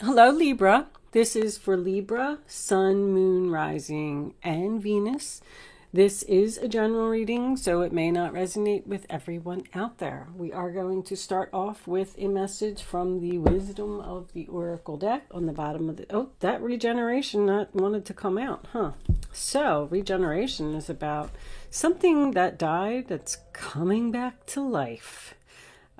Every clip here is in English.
Hello, Libra. This is for Libra, Sun, Moon, Rising, and Venus. This is a general reading, so it may not resonate with everyone out there. We are going to start off with a message from the Wisdom of the Oracle deck on the bottom of the... Oh, that regeneration not wanted to come out, huh? So, regeneration is about something that died that's coming back to life.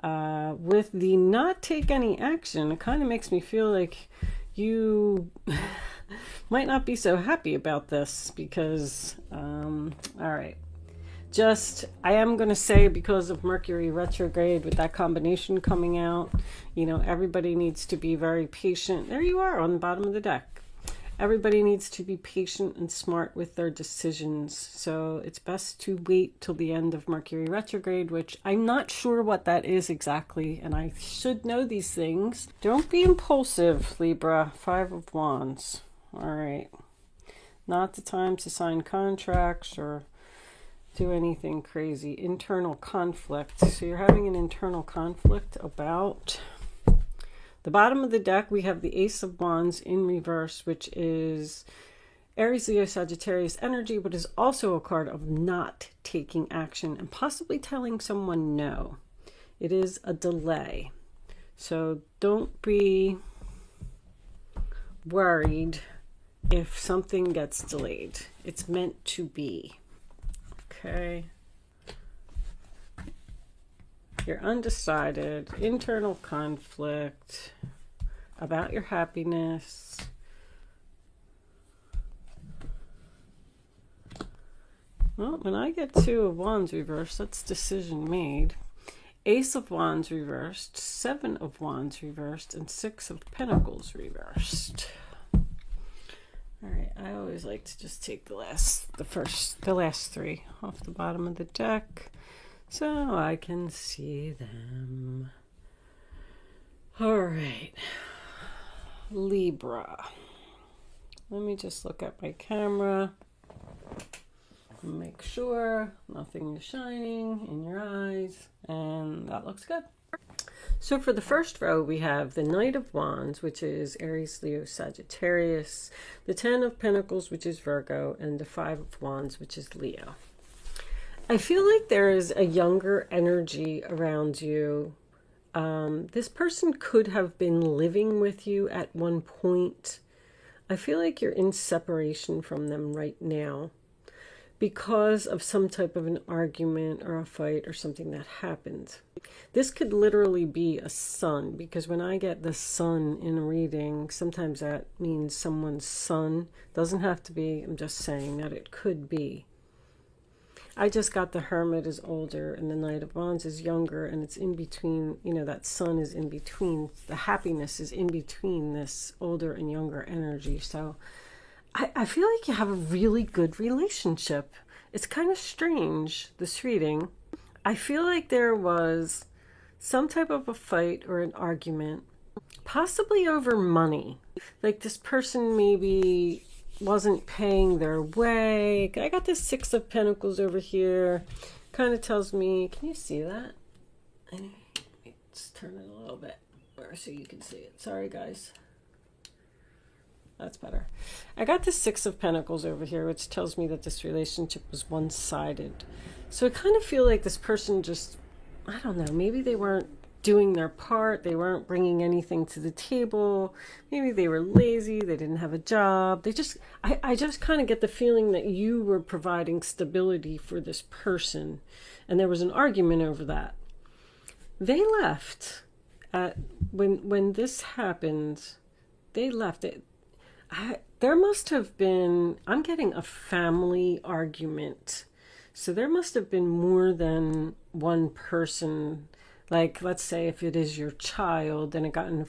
With the not take any action, it kind of makes me feel like you might not be so happy about this because, all right. I am going to say because of Mercury retrograde with that combination coming out, everybody needs to be very patient. There you are on the bottom of the deck. Everybody needs to be patient and smart with their decisions. So it's best to wait till the end of Mercury retrograde, which I'm not sure what that is exactly. And I should know these things. Don't be impulsive, Libra. 5 of Wands. All right. Not the time to sign contracts or do anything crazy. Internal conflict. So you're having an internal conflict about... The bottom of the deck, we have the Ace of Wands in reverse, which is Aries, Leo, Sagittarius energy, but is also a card of not taking action and possibly telling someone no. It is a delay. So don't be worried if something gets delayed. It's meant to be. Okay. You're undecided, internal conflict about your happiness. Well, when I get 2 of Wands reversed, that's decision made. Ace of Wands reversed, 7 of Wands reversed, and 6 of Pentacles reversed. All right, I always like to just take the last 3 off the bottom of the deck, so I can see them. All right, Libra. Let me just look at my camera and make sure nothing is shining in your eyes, and that looks good. So for the first row, we have the Knight of Wands, which is Aries, Leo, Sagittarius, the 10 of Pentacles, which is Virgo, and the 5 of Wands, which is Leo. I feel like there is a younger energy around you. This person could have been living with you at one point. I feel like you're in separation from them right now because of some type of an argument or a fight or something that happened. This could literally be a sun, because when I get the sun in a reading, sometimes that means someone's son. Doesn't have to be, I'm just saying that it could be. I just got the Hermit is older and the Knight of Wands is younger, and it's in between, that sun is in between. The happiness is in between this older and younger energy. So I feel like you have a really good relationship. It's kind of strange, this reading. I feel like there was some type of a fight or an argument, possibly over money. Like this person maybe wasn't paying their way. I got this 6 of Pentacles over here. Kind of tells me, can you see that? Let's turn it a little bit so you can see it. Sorry, guys. That's better. I got the 6 of Pentacles over here, which tells me that this relationship was one-sided. So I kind of feel like this person just, I don't know, maybe they weren't doing their part. They weren't bringing anything to the table. Maybe they were lazy. They didn't have a job. I just kind of get the feeling that you were providing stability for this person, and there was an argument over that. They left when this happened. They left it. There must have been, I'm getting a family argument. So there must have been more than one person. Like, let's say if it is your child, then they got in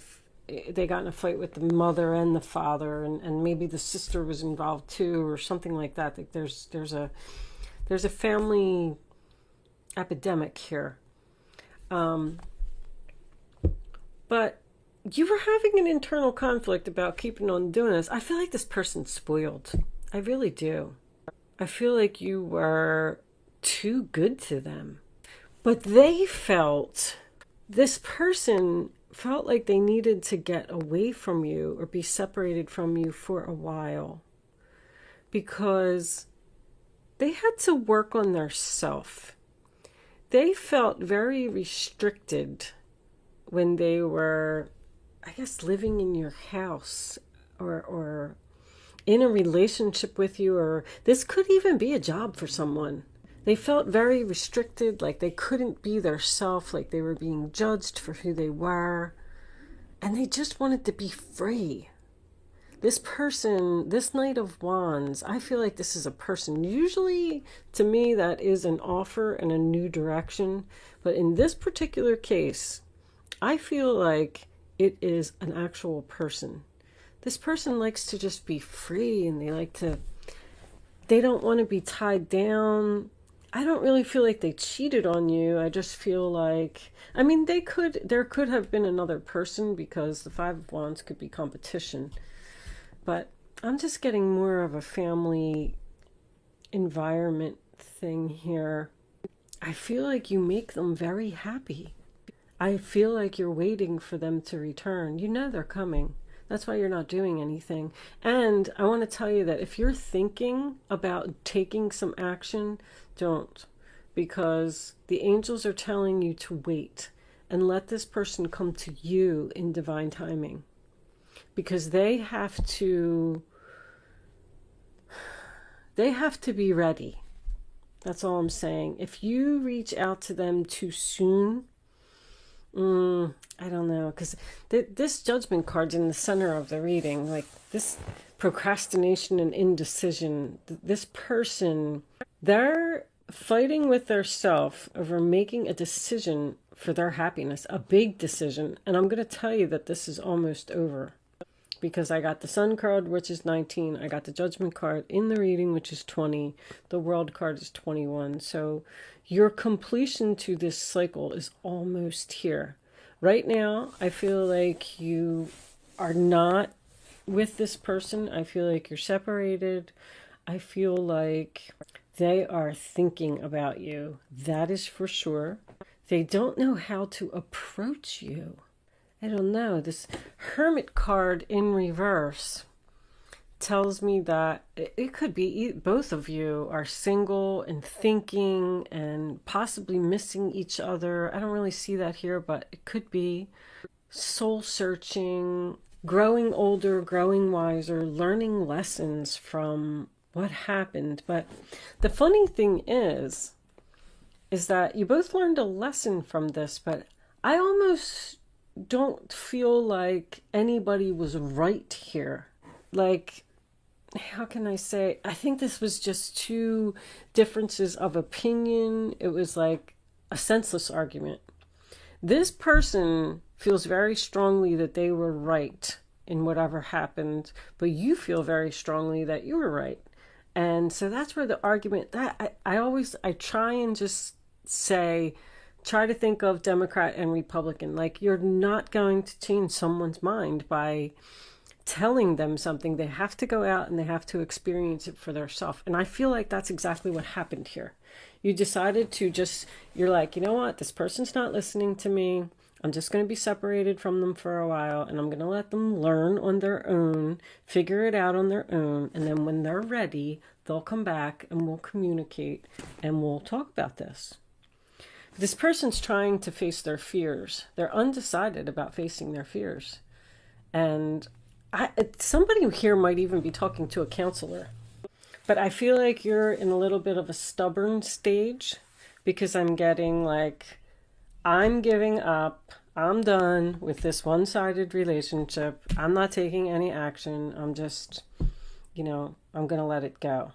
a fight with the mother and the father, and maybe the sister was involved too, or something like that. Like there's a family epidemic here. But you were having an internal conflict about keeping on doing this. I feel like this person's spoiled. I really do. I feel like you were too good to them. But they felt, this person felt like they needed to get away from you or be separated from you for a while, because they had to work on their self. They felt very restricted when they were, I guess, living in your house or in a relationship with you, or this could even be a job for someone. They felt very restricted, like they couldn't be their self, like they were being judged for who they were, and they just wanted to be free. This person, this Knight of Wands, I feel like this is a person. Usually, to me, that is an offer and a new direction. But in this particular case, I feel like it is an actual person. This person likes to just be free, and they don't want to be tied down. I don't really feel like they cheated on you. I just feel like, I mean, there could have been another person, because the Five of Wands could be competition. But I'm just getting more of a family environment thing here. I feel like you make them very happy. I feel like you're waiting for them to return. You know they're coming. That's why you're not doing anything. And I want to tell you that if you're thinking about taking some action, don't. Because the angels are telling you to wait and let this person come to you in divine timing. Because they have to be ready. That's all I'm saying. If you reach out to them too soon, I don't know, because this Judgment card's in the center of the reading, like this procrastination and indecision. This person, they're fighting with their self over making a decision for their happiness, a big decision. And I'm going to tell you that this is almost over, because I got the Sun card, which is 19. I got the Judgment card in the reading, which is 20. The World card is 21. So your completion to this cycle is almost here. Right now, I feel like you are not with this person. I feel like you're separated. I feel like they are thinking about you. That is for sure. They don't know how to approach you. I don't know. This Hermit card in reverse tells me that it could be both of you are single and thinking and possibly missing each other. I don't really see that here, but it could be soul searching, growing older, growing wiser, learning lessons from what happened. But the funny thing is that you both learned a lesson from this, but I almost don't feel like anybody was right here. Like, how can I say? I think this was just two differences of opinion. It was like a senseless argument. This person feels very strongly that they were right in whatever happened, but you feel very strongly that you were right. And so that's where the argument, that I try and just say, try to think of Democrat and Republican. Like, you're not going to change someone's mind by telling them something. They have to go out and they have to experience it for themselves. And I feel like that's exactly what happened here. You decided to just, you're like, you know what, this person's not listening to me. I'm just going to be separated from them for a while, and I'm going to let them learn on their own, figure it out on their own. And then when they're ready, they'll come back and we'll communicate and we'll talk about this. This person's trying to face their fears. They're undecided about facing their fears. And somebody here might even be talking to a counselor. But I feel like you're in a little bit of a stubborn stage, because I'm getting like, I'm giving up. I'm done with this one-sided relationship. I'm not taking any action. I'm just, I'm going to let it go.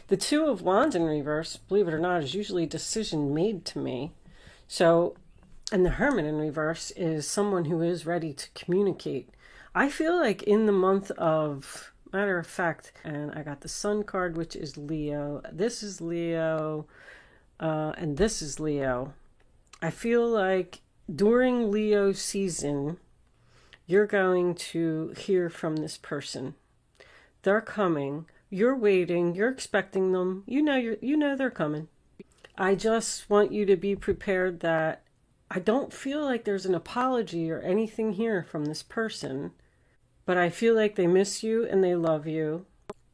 The Two of Wands in reverse, believe it or not, is usually a decision made to me. So, and the Hermit in reverse is someone who is ready to communicate. I feel like in the month of, matter of fact, and I got the Sun card, which is Leo. This is Leo, and this is Leo. I feel like during Leo season, you're going to hear from this person. They're coming. You're waiting. You're expecting them. You know they're coming. I just want you to be prepared that I don't feel like there's an apology or anything here from this person, but I feel like they miss you and they love you.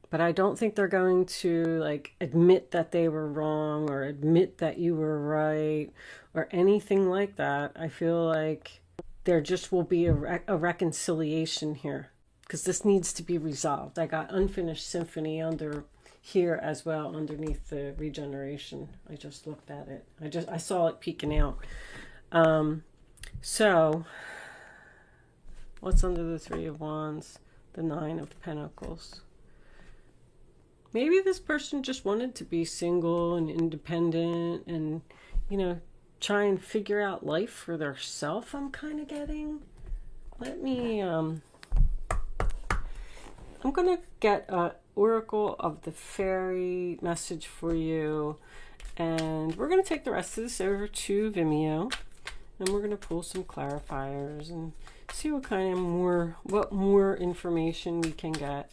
But I don't think they're going to like admit that they were wrong or admit that you were right or anything like that. I feel like there just will be a reconciliation here because this needs to be resolved. I got unfinished symphony under here as well underneath the regeneration. I just looked at it. I saw it peeking out. So what's under the Three of Wands? The Nine of Pentacles. Maybe this person just wanted to be single and independent and, you know, try and figure out life for theirself, I'm kind of getting. Let me, I'm going to get a Oracle of the Fairy message for you. And we're going to take the rest of this over to Vimeo. And we're going to pull some clarifiers and see what kind of more information we can get.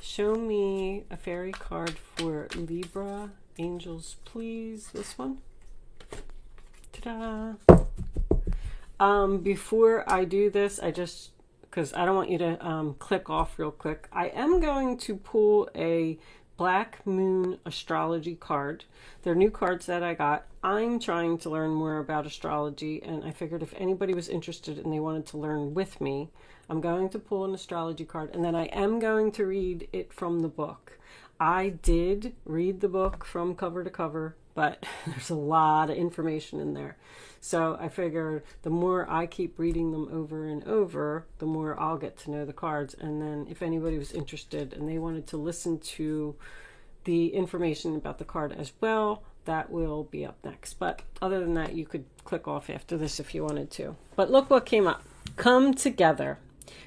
Show me a fairy card for Libra. Angels, please. This one. Ta-da! Before I do this, because I don't want you to click off real quick, I am going to pull a Black Moon astrology card. They're new cards that I got. I'm trying to learn more about astrology, and I figured if anybody was interested and they wanted to learn with me, I'm going to pull an astrology card, and then I am going to read it from the book. I did read the book from cover to cover, but there's a lot of information in there. So I figured the more I keep reading them over and over, the more I'll get to know the cards. And then if anybody was interested and they wanted to listen to the information about the card as well, that will be up next. But other than that, you could click off after this if you wanted to. But look what came up. Come together.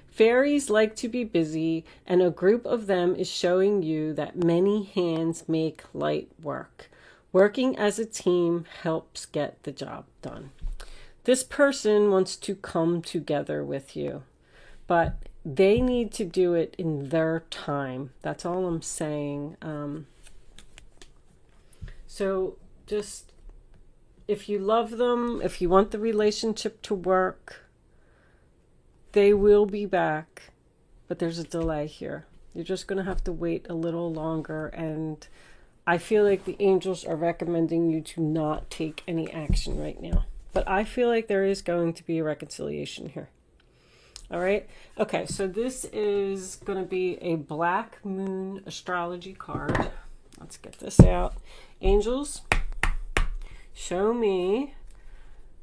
Fairies like to be busy, and a group of them is showing you that many hands make light work. Working as a team helps get the job done. This person wants to come together with you, but they need to do it in their time. That's all I'm saying. So just, if you love them, if you want the relationship to work, they will be back, but there's a delay here. You're just going to have to wait a little longer, and I feel like the angels are recommending you to not take any action right now. But I feel like there is going to be a reconciliation here. All right? Okay, so this is going to be a Black Moon astrology card. Let's get this out. Angels, show me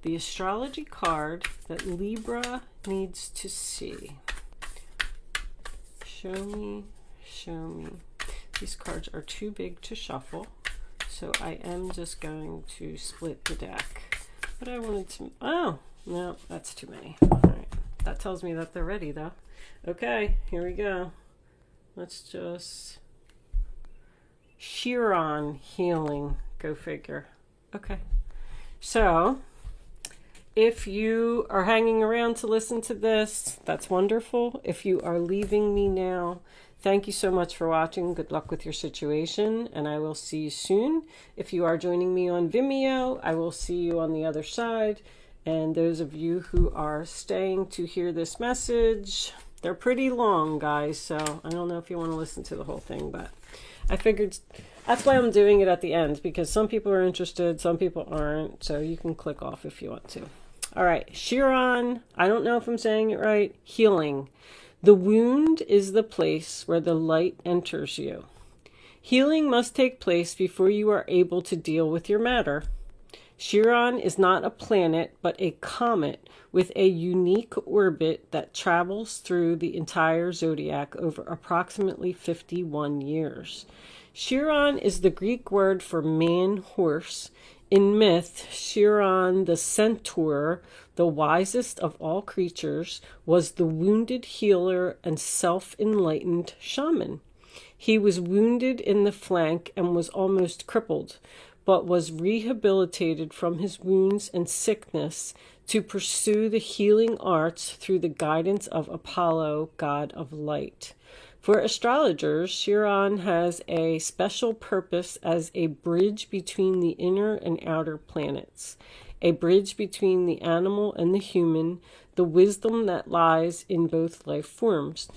the astrology card that Libra needs to see. Show me, show me. These cards are too big to shuffle, so I am just going to split the deck. But I wanted to, oh, no, that's too many. All right, that tells me that they're ready though. Okay, here we go. Let's just, Chiron healing, go figure. Okay, so if you are hanging around to listen to this, that's wonderful. If you are leaving me now, thank you so much for watching. Good luck with your situation, and I will see you soon. If you are joining me on Vimeo, I will see you on the other side. And those of you who are staying to hear this message, they're pretty long, guys, so I don't know if you want to listen to the whole thing, but I figured that's why I'm doing it at the end, because some people are interested, some people aren't, so you can click off if you want to. All right, Chiron, I don't know if I'm saying it right, healing. The wound is the place where the light enters you. Healing must take place before you are able to deal with your matter. Chiron is not a planet, but a comet with a unique orbit that travels through the entire zodiac over approximately 51 years. Chiron is the Greek word for man-horse. In myth, Chiron the centaur, the wisest of all creatures, was the wounded healer and self-enlightened shaman. He was wounded in the flank and was almost crippled, but was rehabilitated from his wounds and sickness to pursue the healing arts through the guidance of Apollo, god of light. For astrologers, Chiron has a special purpose as a bridge between the inner and outer planets. a bridge between the animal and the human, the wisdom that lies in both life forms.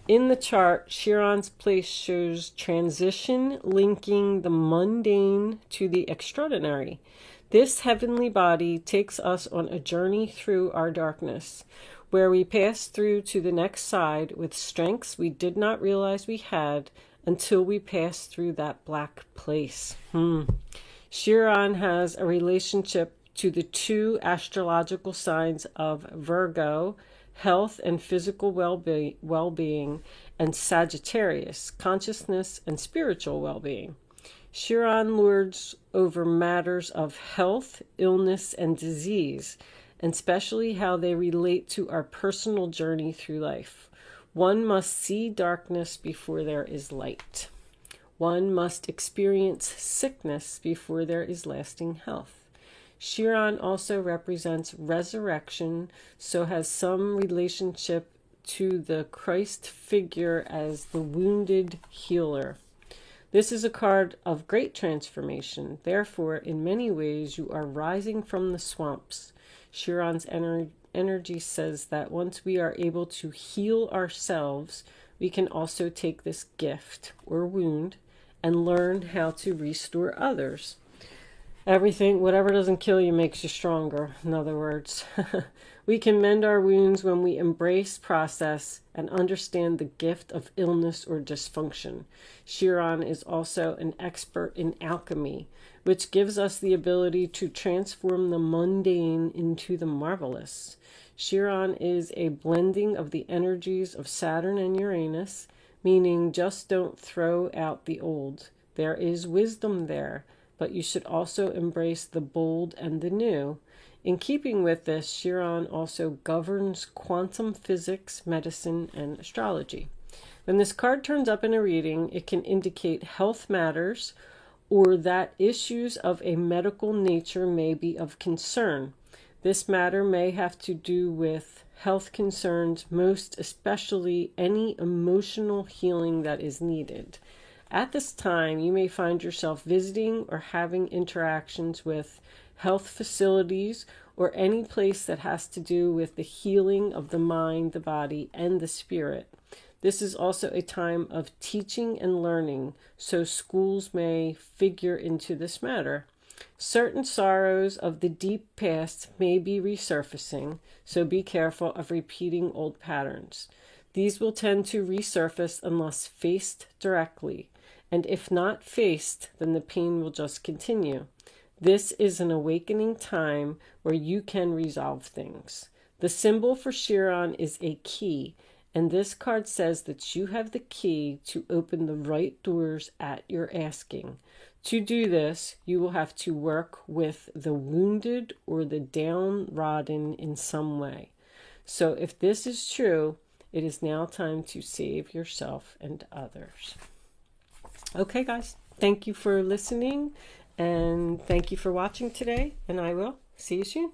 In the chart, Chiron's place shows transition, linking the mundane to the extraordinary. This heavenly body takes us on a journey through our darkness, where we pass through to the next side with strengths we did not realize we had until we pass through that black place. Chiron has a relationship to the two astrological signs of Virgo, health and physical well-being, and Sagittarius, consciousness and spiritual well-being. Chiron lords over matters of health, illness, and disease, and especially how they relate to our personal journey through life. One must see darkness before there is light. One must experience sickness before there is lasting health. Chiron also represents resurrection, so has some relationship to the Christ figure as the wounded healer. This is a card of great transformation. Therefore, in many ways, you are rising from the swamps. Chiron's energy says that once we are able to heal ourselves, we can also take this gift or wound and learn how to restore others. Everything, whatever doesn't kill you makes you stronger, in other words. We can mend our wounds when we embrace process and understand the gift of illness or dysfunction. Chiron is also an expert in alchemy, which gives us the ability to transform the mundane into the marvelous. Chiron is a blending of the energies of Saturn and Uranus, meaning just don't throw out the old. There is wisdom there, but you should also embrace the bold and the new. In keeping with this, Chiron also governs quantum physics, medicine, and astrology. When this card turns up in a reading, it can indicate health matters or that issues of a medical nature may be of concern. This matter may have to do with health concerns, most especially any emotional healing that is needed. At this time, you may find yourself visiting or having interactions with health facilities or any place that has to do with the healing of the mind, the body, and the spirit. This is also a time of teaching and learning, so schools may figure into this matter. Certain sorrows of the deep past may be resurfacing, so be careful of repeating old patterns. These will tend to resurface unless faced directly, and if not faced, then the pain will just continue. This is an awakening time where you can resolve things. The symbol for Chiron is a key, and this card says that you have the key to open the right doors at your asking. To do this, you will have to work with the wounded or the downtrodden in some way. So if this is true, it is now time to save yourself and others. Okay, guys, thank you for listening, and thank you for watching today, and I will see you soon.